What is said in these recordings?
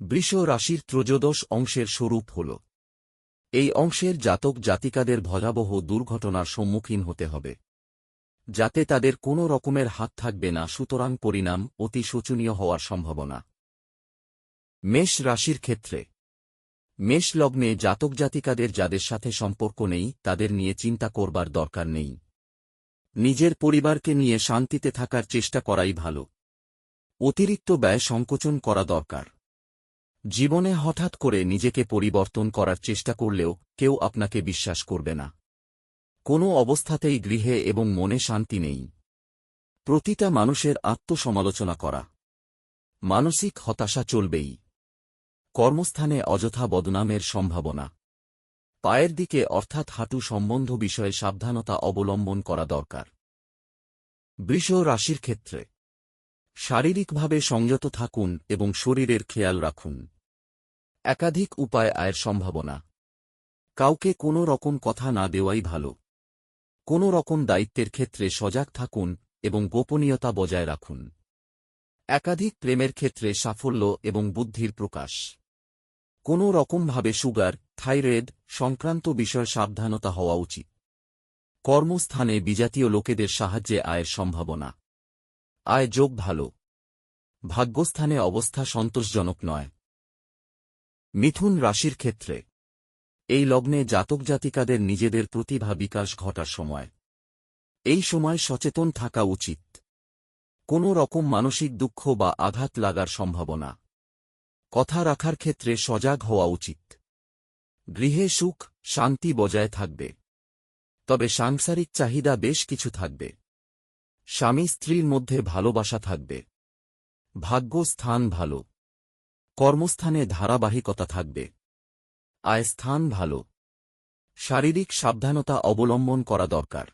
বৃষ রাশির ত্রয়োদশ অংশের স্বরূপ হল। এই অংশের জাতক জাতিকাদের ভয়াবহ দুর্ঘটনার সম্মুখীন হতে হবে, যাতে তাদের কোনো রকমের হাত থাকবে না, সুতরাং পরিণাম অতি শোচনীয় হওয়ার সম্ভাবনা। মেষ রাশির ক্ষেত্রে মেষ লগ্নে জাতক জাতিকাদের যাদের সাথে সম্পর্ক নেই তাদের নিয়ে চিন্তা করবার দরকার নেই। নিজের পরিবারকে নিয়ে শান্তিতে থাকার চেষ্টা করাই ভালো। অতিরিক্ত ব্যয় সংকোচন করা দরকার। জীবনে হঠাৎ করে নিজেকে পরিবর্তন করার চেষ্টা করলেও কেউ আপনাকে বিশ্বাস করবে না। কোনো অবস্থাতেই গৃহে এবং মনে শান্তি নেই। প্রতিটা মানুষের আত্মসমালোচনা করা। মানসিক হতাশা চলবেই। কর্মস্থানে অযথা বদনামের সম্ভাবনা। পায়ের দিকে অর্থাৎ হাঁটু সম্বন্ধ বিষয়ে সাবধানতা অবলম্বন করা দরকার। বৃষ রাশির ক্ষেত্রে শারীরিকভাবে সংযত থাকুন এবং শরীরের খেয়াল রাখুন। একাধিক উপায়ে আয়ের সম্ভাবনা। কাউকে কোনো রকম কথা না দেওয়াই ভালো। কোনো রকম দায়িত্বের ক্ষেত্রে সজাগ থাকুন এবং গোপনীয়তা বজায় রাখুন। একাধিক প্রেমের ক্ষেত্রে সাফল্য এবং বুদ্ধির প্রকাশ। কোনো রকমভাবে সুগার, থাইরয়েড সংক্রান্ত বিষয়ে সাবধানতা হওয়া উচিত। কর্মস্থানে বিজাতীয় লোকেদের সাহায্যে আয়ের সম্ভাবনা। আয় যোগ ভালো। ভাগ্যস্থানে অবস্থা সন্তোষজনক নয়। মিথুন রাশির ক্ষেত্রে এই লগ্নে জাতক জাতিকাদের নিজেদের প্রতিভা বিকাশ ঘটার সময়। এই সময় সচেতন থাকা উচিত। কোনো রকম মানসিক দুঃখ বা আঘাত লাগার সম্ভাবনা। কথা রাখার ক্ষেত্রে সজাগ হওয়া উচিত। গৃহে সুখ শান্তি বজায় থাকবে, তবে সাংসারিক চাহিদা বেশ কিছু থাকবে। স্বামী স্ত্রীর মধ্যে ভালোবাসা থাকবে। ভাগ্য স্থান ভালো। কর্মস্থানে ধারাবাহিকতা থাকবে। আয় স্থান ভালো। শারীরিক সাবধানতা অবলম্বন করা দরকার।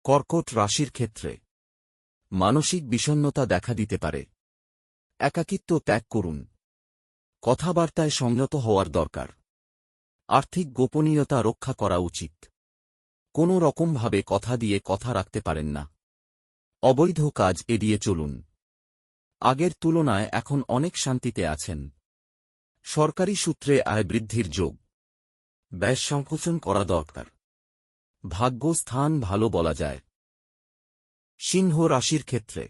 কর্কট রাশির ক্ষেত্রে মানসিক বিষণ্ণতা দেখা দিতে পারে। একাকিত্ব ত্যাগ করুন। কথাবার্তায় সংযত হওয়ার দরকার। আর্থিক গোপনীয়তা রক্ষা করা উচিত। কোনো রকমভাবে কথা দিয়ে কথা রাখতে পারেন না। অবৈধ কাজ এড়িয়ে চলুন। আগের তুলনায় এখন অনেক শান্তিতে আছেন। সরকারি সূত্রে আয় বৃদ্ধির যোগ। ব্যয় সংকোচন করা দরকার। ভাগ্য স্থান ভালো বলা যায়। সিংহ রাশির ক্ষেত্রে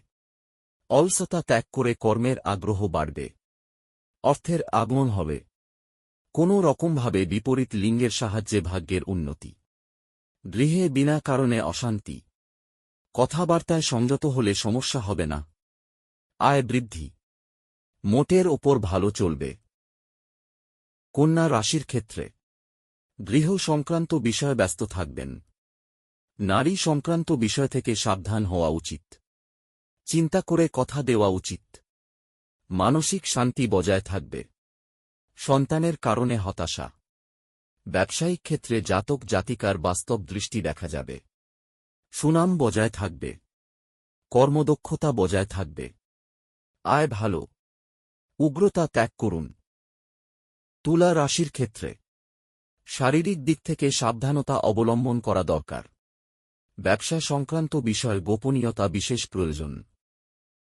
অলসতা ত্যাগ করে কর্মের আগ্রহ বাড়বে। অর্থের আগমন হবে। কোনো রকমভাবে বিপরীত লিঙ্গের সাহায্যে ভাগ্যের উন্নতি। গৃহে বিনা কারণে অশান্তি। কথাবার্তায় সংযত হলে সমস্যা হবে না। আয় বৃদ্ধি। মোটের ওপর ভালো চলবে। কন্যা রাশির ক্ষেত্রে গৃহ সংক্রান্ত বিষয়ে ব্যস্ত থাকবেন। নারী সংক্রান্ত বিষয় থেকে সাবধান হওয়া উচিত। চিন্তা করে কথা দেওয়া উচিত। মানসিক শান্তি বজায় থাকবে। সন্তানের কারণে হতাশা। ব্যবসায়িক ক্ষেত্রে জাতক জাতিকার বাস্তব দৃষ্টি দেখা যাবে। সুনাম বজায় থাকবে। কর্মদক্ষতা বজায় থাকবে। আয় ভালো। উগ্রতা ত্যাগ করুন। তুলা রাশির ক্ষেত্রে শারীরিক দিক থেকে সাবধানতা অবলম্বন করা দরকার। ব্যবসা সংক্রান্ত বিষয়ে গোপনীয়তা বিশেষ প্রয়োজন।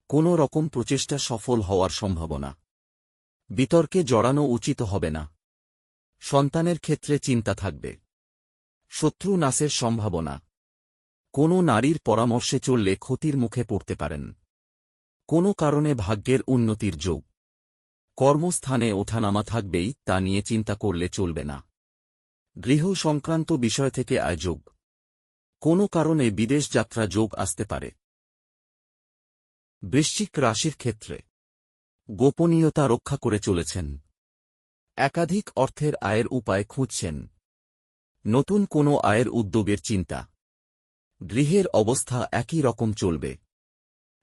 কোনো রকম প্রচেষ্টা সফল হওয়ার সম্ভাবনা। বিতর্কে জড়ানো উচিত হবে না। সন্তানের ক্ষেত্রে চিন্তা থাকবে। শত্রু নাশের সম্ভাবনা। কোনো নারীর পরামর্শে চললে ক্ষতির মুখে পড়তে পারেন। কোনো কারণে ভাগ্যের উন্নতির যোগ। কর্মস্থানে ওঠানামা থাকবেই, তা নিয়ে চিন্তা করলে চলবে না। গৃহ সংক্রান্ত বিষয় থেকে আয় যোগ। কোনো কারণে বিদেশ যাত্রা যোগ আসতে পারে। বৃশ্চিক রাশির ক্ষেত্রে গোপনীয়তা রক্ষা করে চলেছেন। একাধিক অর্থের আয়ের উপায় খুঁজছেন। নতুন কোনো আয়ের উদ্যোগের চিন্তা। গৃহের অবস্থা একই রকম চলবে।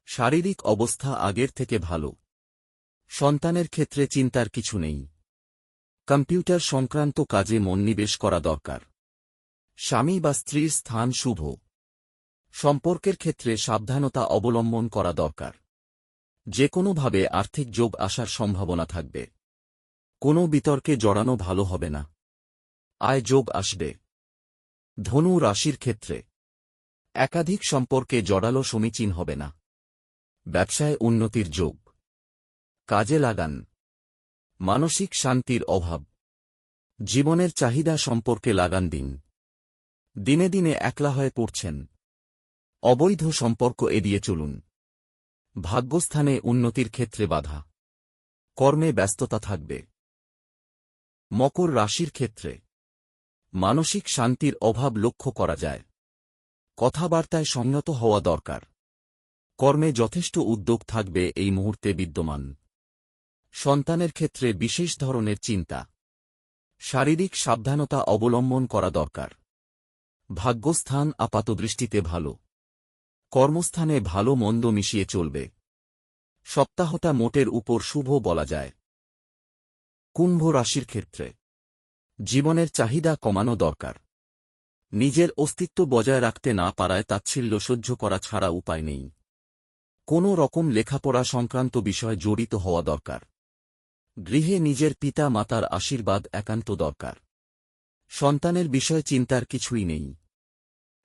শারীরিক অবস্থা আগের থেকে ভালো। সন্তানের ক্ষেত্রে চিন্তার কিছু নেই। কম্পিউটার সংক্রান্ত কাজে মনোনিবেশ করা দরকার। স্বামী বা স্ত্রীর স্থান শুভ। সম্পর্কের ক্ষেত্রে সাবধানতা অবলম্বন করা দরকার। যে কোনোভাবে আর্থিক যোগ আসার সম্ভাবনা থাকবে। কোনো বিতর্কে জড়ানো ভালো হবে না। আয় যোগ আসবে। ধনু রাশির ক্ষেত্রে একাধিক সম্পর্কে জড়ালো সমীচীন হবে না। ব্যবসায় উন্নতির যোগ। কাজে লাগান। মানসিক শান্তির অভাব। জীবনের চাহিদা সম্পর্কে লাগান দিন। দিনে দিনে একলা হয়ে পড়ছেন। অবৈধ সম্পর্ক এড়িয়ে চলুন। ভাগ্যস্থানে উন্নতির ক্ষেত্রে বাধা। কর্মে ব্যস্ততা থাকবে। মকর রাশির ক্ষেত্রে মানসিক শান্তির অভাব লক্ষ্য করা যায়। কথাবার্তায় সংযত হওয়া দরকার। কর্মে যথেষ্ট উদ্যোগ থাকবে এই মুহূর্তে বিদ্যমান। সন্তানের ক্ষেত্রে বিশেষ ধরনের চিন্তা। শারীরিক সাবধানতা অবলম্বন করা দরকার। ভাগ্যস্থান আপাতদৃষ্টিতে ভালো। কর্মস্থানে ভালো মন্দ মিশিয়ে চলবে। সপ্তাহটা মোটের উপর শুভ বলা যায়। কুম্ভ রাশির ক্ষেত্রে জীবনের চাহিদা কমানো দরকার। নিজের অস্তিত্ব বজায় রাখতে না পারায় তাচ্ছিল্য সহ্য করা ছাড়া উপায় নেই। কোনো রকম লেখাপড়া সংক্রান্ত বিষয় জড়িত হওয়া দরকার। গৃহে নিজের পিতা মাতার আশীর্বাদ একান্ত দরকার। সন্তানের বিষয় চিন্তার কিছুই নেই।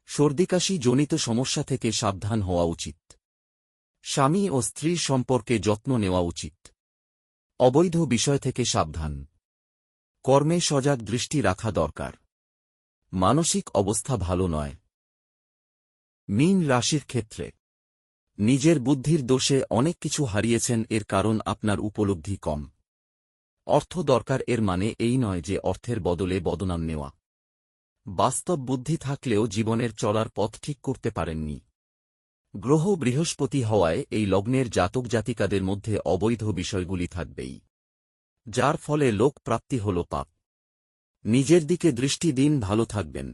সর্দিকাশি জনিত সমস্যা থেকে সাবধান হওয়া উচিত। স্বামী ও স্ত্রীর সম্পর্কে যত্ন নেওয়া উচিত। অবৈধ বিষয় থেকে সাবধান। কর্মে সজাগ দৃষ্টি রাখা দরকার। মানসিক অবস্থা ভালো নয়। মীন রাশির ক্ষেত্রে নিজের বুদ্ধির দোষে অনেক কিছু হারিয়েছেন, এর কারণ আপনার উপলব্ধি কম। অর্থ দরকার এর মানে এই নয় যে অর্থের বদলে বদনাম নেওয়া। বাস্তব বুদ্ধি থাকলেও জীবনের চলার পথ ঠিক করতে পারেননি। গ্রহ বৃহস্পতি হওয়ায় এই লগ্নের জাতক জাতিকাদের মধ্যে অবৈধ বিষয়গুলি থাকবেই, যার ফলে লোক প্রাপ্তি হল পাপ। নিজের দিকে দৃষ্টি দিন, ভালো থাকবেন।